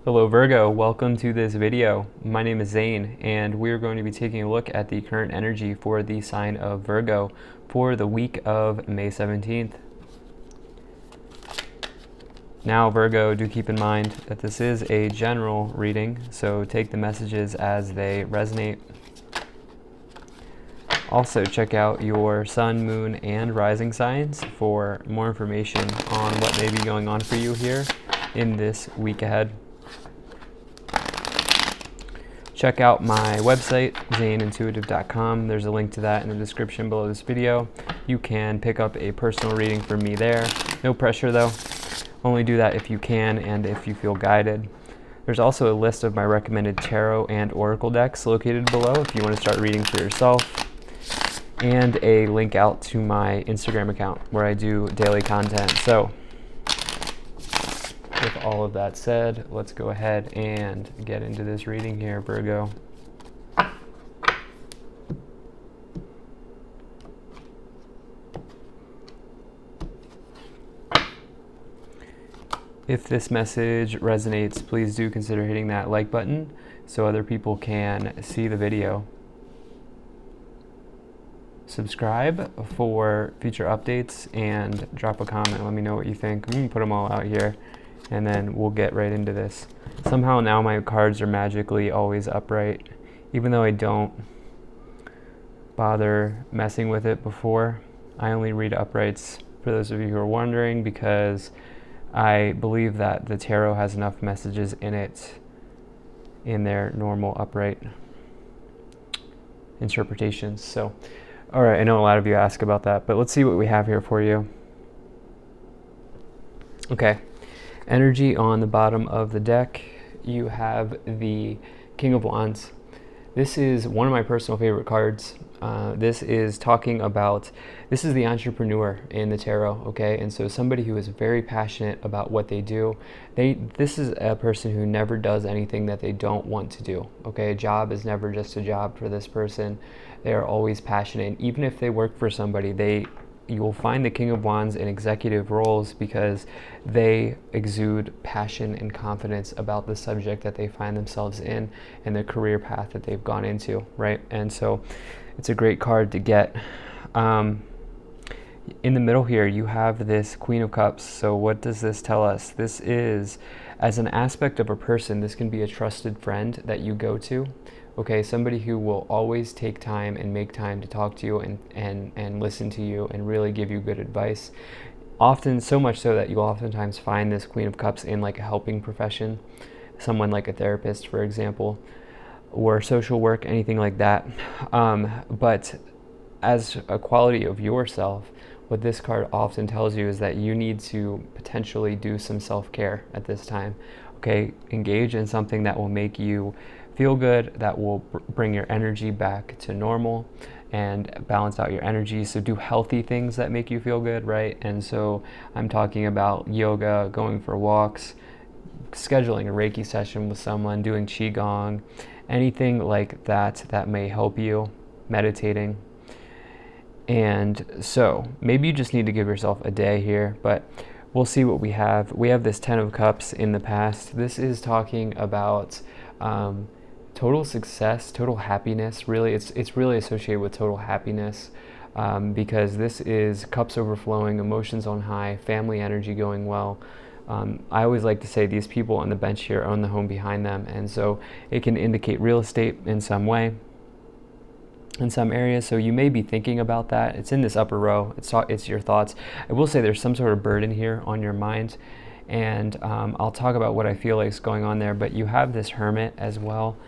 Hello Virgo, welcome to this video. My name is Zane and we're going to be taking a look at the current energy for the sign of Virgo for the week of May 17th. Now Virgo, do keep in mind that this is a general reading, so take the messages as they resonate. Also check out your sun, moon, and rising signs for more information on what may be going on for you here in this week ahead. Check out my website, zaneintuitive.com. There's a link to that in the description below this video. You can pick up a personal reading from me there. No pressure though. Only do that if you can and if you feel guided. There's also a list of my recommended tarot and oracle decks located below if you want to start reading for yourself. And a link out to my Instagram account where I do daily content. So with all of that said, let's go ahead and get into this reading here, Virgo. If this message resonates, please do consider hitting that like button so other people can see the video. Subscribe for future updates and drop a comment. Let me know what you think. I'm going to put them all out here and then we'll get right into this. Somehow now my cards are magically always upright, even though I don't bother messing with it before. I only read uprights, for those of you who are wondering, because I believe that the tarot has enough messages in it in their normal upright interpretations. So, all right, I know a lot of you ask about that, but let's see what we have here for you. Okay, energy on the bottom of the deck, you have the King of Wands. This is one of my personal favorite cards. This is talking about, this is the entrepreneur in the tarot, okay? And so somebody who is very passionate about what they do. This is a person who never does anything that they don't want to do, okay? A job is never just a job for this person. They are always passionate. And even if they work for somebody, you will find the King of Wands in executive roles because they exude passion and confidence about the subject that they find themselves in and the career path that they've gone into, right? And so it's a great card to get. In the middle here, you have this Queen of Cups. So what does this tell us? This is, as an aspect of a person, this can be a trusted friend that you go to. Okay, somebody who will always take time and make time to talk to you and listen to you and really give you good advice. Often, so much so that you'll oftentimes find this Queen of Cups in like a helping profession, someone like a therapist, for example, or social work, anything like that. But as a quality of yourself, what this card often tells you is that you need to potentially do some self-care at this time. Okay, engage in something that will make you feel good, that will bring your energy back to normal and balance out your energy. So do healthy things that make you feel good, right? And so I'm talking about yoga, going for walks, scheduling a Reiki session with someone, doing Qigong, anything like that that may help you, meditating. And so maybe you just need to give yourself a day here, but we'll see what we have. We have this 10 of Cups in the past. This is talking about total success, total happiness. Really, it's really associated with total happiness because this is cups overflowing, emotions on high, family energy going well. I always like to say these people on the bench here own the home behind them, and so it can indicate real estate in some way, in some areas. So you may be thinking about that. It's in this upper row. It's your thoughts. I will say there's some sort of burden here on your mind, and I'll talk about what I feel like is going on there. But you have this Hermit as well.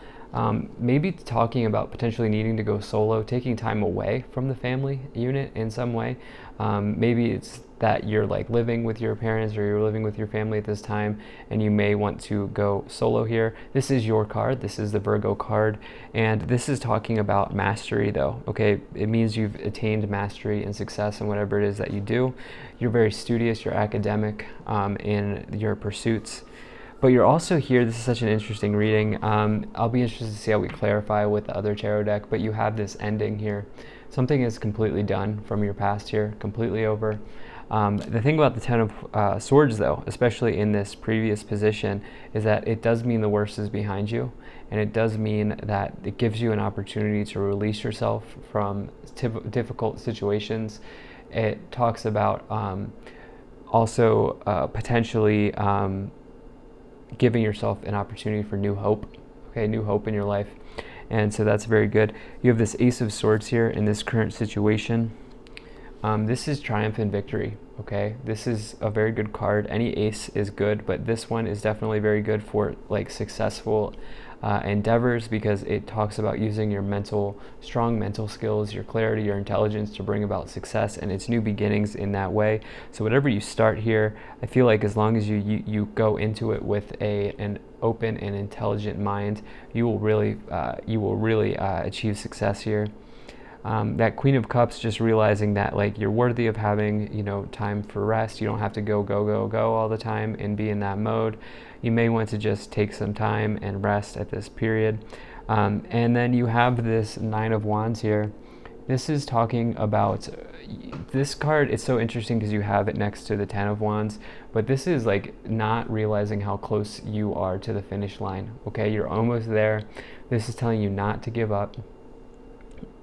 Maybe talking about potentially needing to go solo, taking time away from the family unit in some way. Maybe it's that you're like living with your parents or you're living with your family at this time and you may want to go solo here. This is your card. This is the Virgo card. And this is talking about mastery though. Okay, it means you've attained mastery and success in whatever it is that you do. You're very studious, you're academic in your pursuits. But you're also here, this is such an interesting reading. I'll be interested to see how we clarify with the other tarot deck, but you have this ending here. Something is completely done from your past here, completely over. The thing about the Ten of Swords, though, especially in this previous position, is that it does mean the worst is behind you, and it does mean that it gives you an opportunity to release yourself from difficult situations. It talks about also potentially giving yourself an opportunity for new hope, okay, new hope in your life. And so that's very good. You have this Ace of Swords here in this current situation. This is triumph and victory, okay? This is a very good card. Any ace is good, but this one is definitely very good for like successful endeavors, because it talks about using your strong mental skills, your clarity, your intelligence to bring about success, and it's new beginnings in that way. So whatever you start here, I feel like as long as you go into it with an open and intelligent mind, you will really achieve success here. That Queen of Cups, just realizing that like you're worthy of having, you know, time for rest. You don't have to go all the time and be in that mode. You may want to just take some time and rest at this period. And then you have this Nine of Wands here. This is talking about this card. It's so interesting because you have it next to the Ten of Wands, but this is like not realizing how close you are to the finish line. Okay, you're almost there. This is telling you not to give up.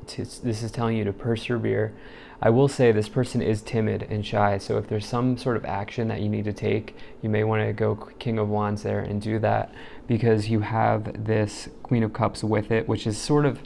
This is telling you to persevere. I will say this person is timid and shy, so if there's some sort of action that you need to take, you may want to go King of Wands there and do that, because you have this Queen of Cups with it, which is sort of,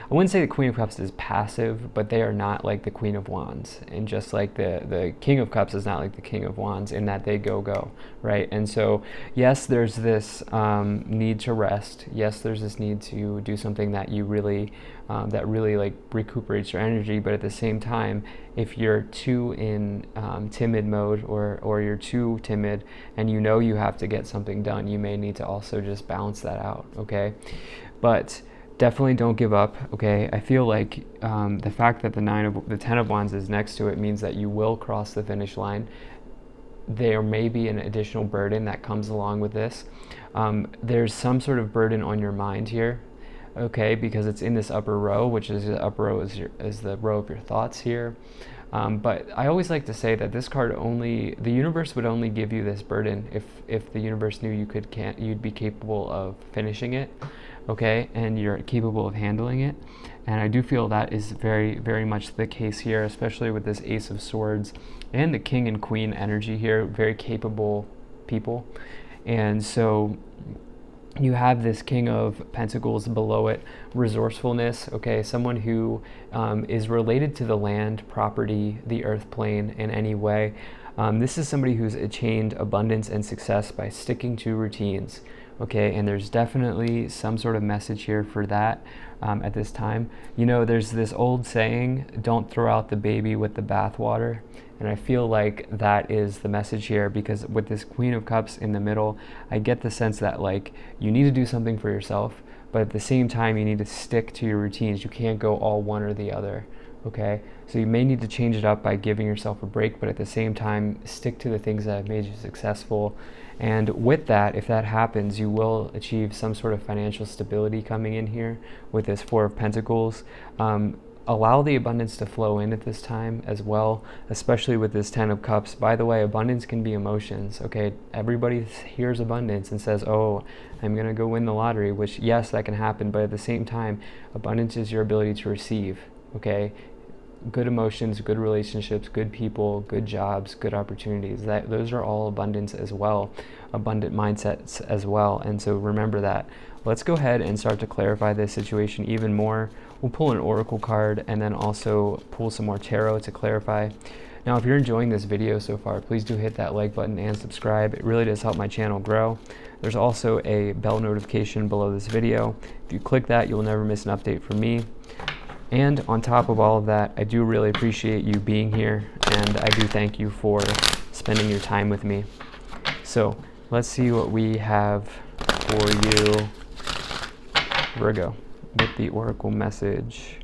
I wouldn't say the Queen of Cups is passive, but they are not like the Queen of Wands. And just like the King of Cups is not like the King of Wands in that they go, right? And so, yes, there's this need to rest. Yes, there's this need to do something that you really, that really like recuperates your energy. But at the same time, if you're too in timid mode, or you're too timid and you know you have to get something done, you may need to also just balance that out, okay? But definitely don't give up, okay? I feel like the fact that the Ten of Wands is next to it means that you will cross the finish line. There may be an additional burden that comes along with this. There's some sort of burden on your mind here, okay, because it's in this upper row, which is the upper row is the row of your thoughts here. But I always like to say that this card the universe would only give you this burden if the universe knew you'd be capable of finishing it, okay, and you're capable of handling it. And I do feel that is very, very much the case here, especially with this Ace of Swords and the King and Queen energy here, very capable people. And so you have this King of Pentacles below it, resourcefulness, okay, someone who is related to the land, property, the earth plane in any way. This is somebody who's attained abundance and success by sticking to routines, okay, and there's definitely some sort of message here for that at this time. You know, there's this old saying, don't throw out the baby with the bathwater. And I feel like that is the message here, because with this Queen of Cups in the middle, I get the sense that like you need to do something for yourself, but at the same time you need to stick to your routines. You can't go all one or the other, okay? So you may need to change it up by giving yourself a break, but at the same time stick to the things that have made you successful. And with that, if that happens, you will achieve some sort of financial stability coming in here with this Four of Pentacles. Allow the abundance to flow in at this time as well, especially with this Ten of Cups. By the way, abundance can be emotions, okay? Everybody hears abundance and says, oh, I'm gonna go win the lottery, which yes, that can happen, but at the same time, abundance is your ability to receive, okay? Good emotions, good relationships, good people, good jobs, good opportunities. Those are all abundance as well, abundant mindsets as well. And so remember that. Let's go ahead and start to clarify this situation even more. We'll pull an oracle card and then also pull some more tarot to clarify. Now, if you're enjoying this video so far, please do hit that like button and subscribe. It really does help my channel grow. There's also a bell notification below this video. If you click that, you'll never miss an update from me. And on top of all of that, I do really appreciate you being here, and I do thank you for spending your time with me. So let's see what we have for you, Virgo, with the oracle message.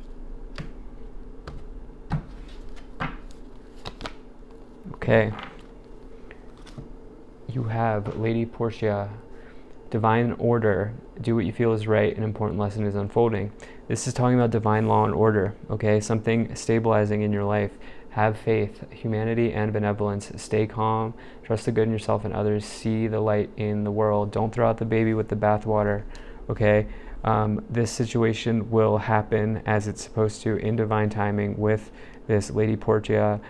Okay. You have Lady Portia, divine order, do what you feel is right, an important lesson is unfolding. This is talking about divine law and order, okay? Something stabilizing in your life, Have faith, humanity, and benevolence. Stay calm. Trust the good in yourself and others. See the light in the world. Don't throw out the baby with the bathwater. Okay? This situation will happen as it's supposed to in divine timing with this Lady Portia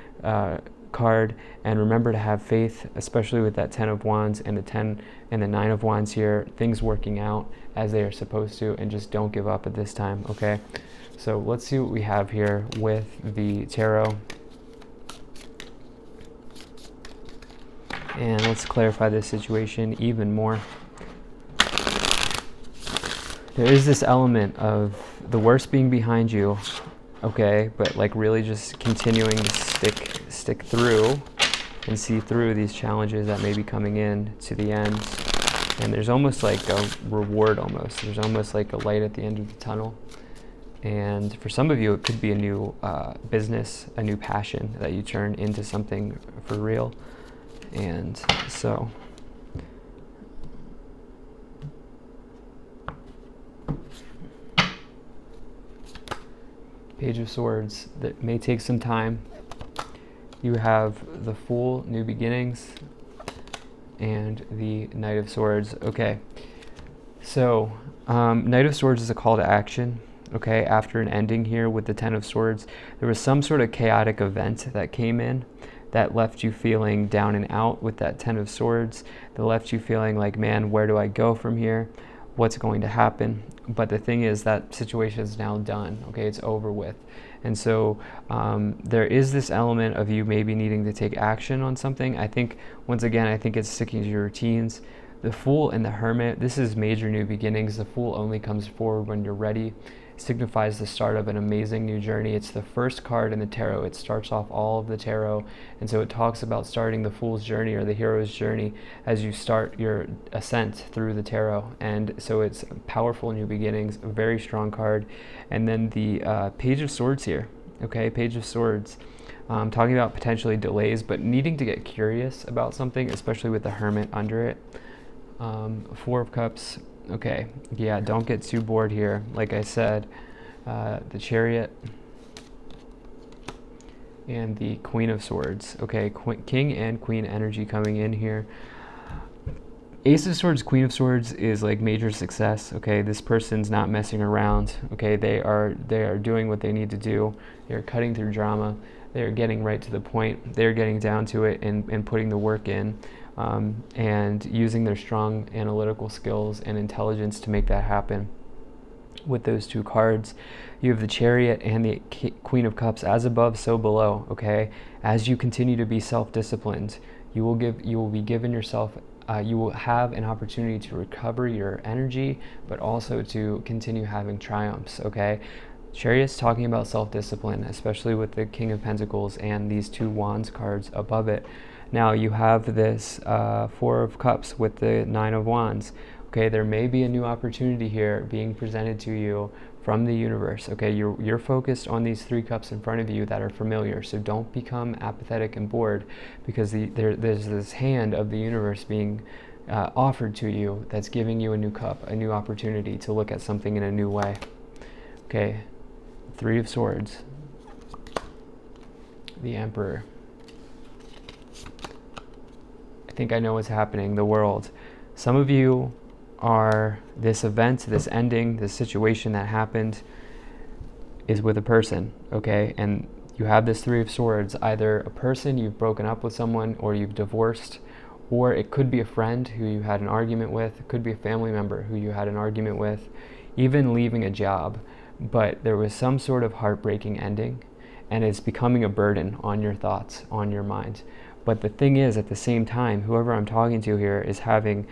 card. And remember to have faith, especially with that 10 of Wands and the 10 and the 9 of Wands here. Things working out as they are supposed to, and just don't give up at this time. Okay? So let's see what we have here with the tarot. And let's clarify this situation even more. There is this element of the worst being behind you, okay, but like really just continuing to stick through and see through these challenges that may be coming in to the end. And there's almost like a reward almost. There's almost like a light at the end of the tunnel. And for some of you, it could be a new business, a new passion that you turn into something for real. And so Page of Swords, that may take some time. You have the Fool, new beginnings, and the Knight of Swords. Okay, so Knight of Swords is a call to action. Okay, after an ending here with the 10 of Swords, there was some sort of chaotic event that came in that left you feeling down and out with that 10 of Swords, that left you feeling like, man, where do I go from here? What's going to happen? But the thing is, that situation is now done. Okay, it's over with. And so there is this element of you maybe needing to take action on something. I think, once again, I think it's sticking to your routines. The Fool and the Hermit, this is major new beginnings. The Fool only comes forward when you're ready. Signifies the start of an amazing new journey. It's the first card in the tarot. It starts off all of the tarot, and so it talks about starting the Fool's journey or the hero's journey as you start your ascent through the tarot. And so it's powerful new beginnings, a very strong card. And then the Page of Swords here. Okay, Page of Swords, talking about potentially delays, but needing to get curious about something, especially with the Hermit under it. Four of Cups. Okay, yeah, don't get too bored here. Like I said, the Chariot and the Queen of Swords. Okay, King and Queen energy coming in here. Ace of Swords, Queen of Swords is like major success. Okay, this person's not messing around. Okay, they are doing what they need to do. They're cutting through drama. They're getting right to the point. They're getting down to it and putting the work in. And using their strong analytical skills and intelligence to make that happen. With those two cards, you have the Chariot and the Queen of Cups. As above, so below. Okay, as you continue to be self-disciplined, you will be given yourself. You will have an opportunity to recover your energy, but also to continue having triumphs. Okay. Chariot's talking about self-discipline, especially with the King of Pentacles and these two Wands cards above it. Now you have this Four of Cups with the Nine of Wands. Okay, there may be a new opportunity here being presented to you from the universe. Okay, you're focused on these three cups in front of you that are familiar. So don't become apathetic and bored, because there's this hand of the universe being offered to you that's giving you a new cup, a new opportunity to look at something in a new way. Okay, Three of Swords, the Emperor. I think I know what's happening. The World. Some of you are, this event, this ending, this situation that happened is with a person, okay? And you have this Three of Swords, either a person, you've broken up with someone, or you've divorced, or it could be a friend who you had an argument with. It could be a family member who you had an argument with, even leaving a job. But there was some sort of heartbreaking ending, and it's becoming a burden on your thoughts, on your mind. But the thing is, at the same time, whoever I'm talking to here is having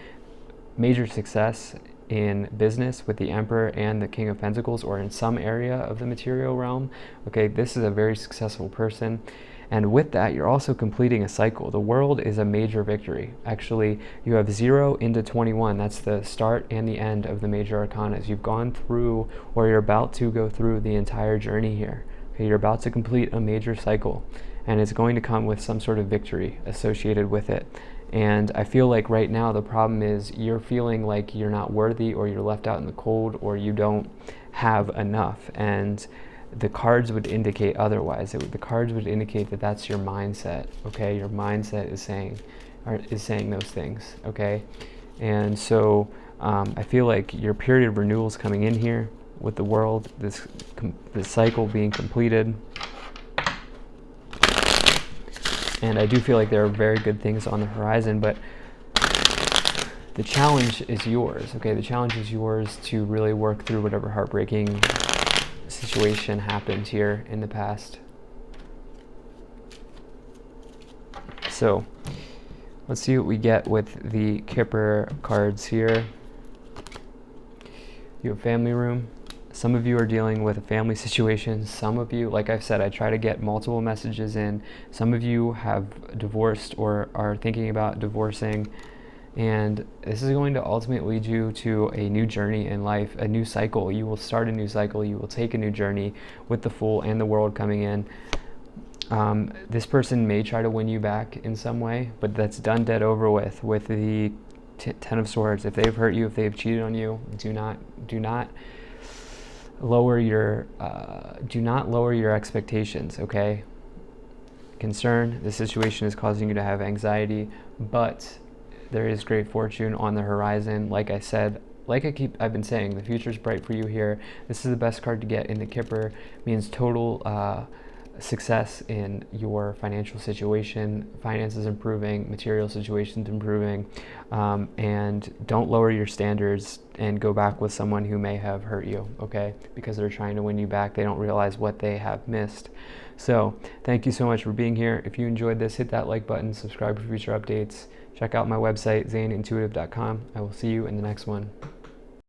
major success in business with the Emperor and the King of Pentacles, or in some area of the material realm. Okay, this is a very successful person. And with that, you're also completing a cycle. The World is a major victory. Actually, you have 0 into 21. That's the start and the end of the major arcana. You've gone through, or you're about to go through, the entire journey here. Okay, you're about to complete a major cycle, and it's going to come with some sort of victory associated with it. And I feel like right now the problem is you're feeling like you're not worthy, or you're left out in the cold, or you don't have enough. And the cards would indicate otherwise. The cards would indicate that that's your mindset, okay? Your mindset is saying those things, okay? And so I feel like your period of renewal is coming in here with the world, this cycle being completed. And I do feel like there are very good things on the horizon, but the challenge is yours, okay? The challenge is yours to really work through whatever heartbreaking situation happened here in the past. So let's see what we get with the Kipper cards here. You have family room. Some of you are dealing with a family situation. Some of you, like I've said, I try to get multiple messages in. Some of you have divorced or are thinking about divorcing. And this is going to ultimately lead you to a new journey in life, a new cycle. You will start a new cycle. You will take a new journey with the Fool and the World coming in. This person may try to win you back in some way, but that's done, dead, over with the Ten of Swords. If they've hurt you, if they've cheated on you, do not lower your expectations, okay? Concern, the situation is causing you to have anxiety, but there is great fortune on the horizon. Like I said, I've been saying, the future is bright for you here. This is the best card to get in the Kipper. It means total success in your financial situation, finances improving, material situations improving, and don't lower your standards and go back with someone who may have hurt you, okay? Because they're trying to win you back. They don't realize what they have missed. So thank you so much for being here. If you enjoyed this, hit that like button, subscribe for future updates. Check out my website, zaneintuitive.com. I will see you in the next one.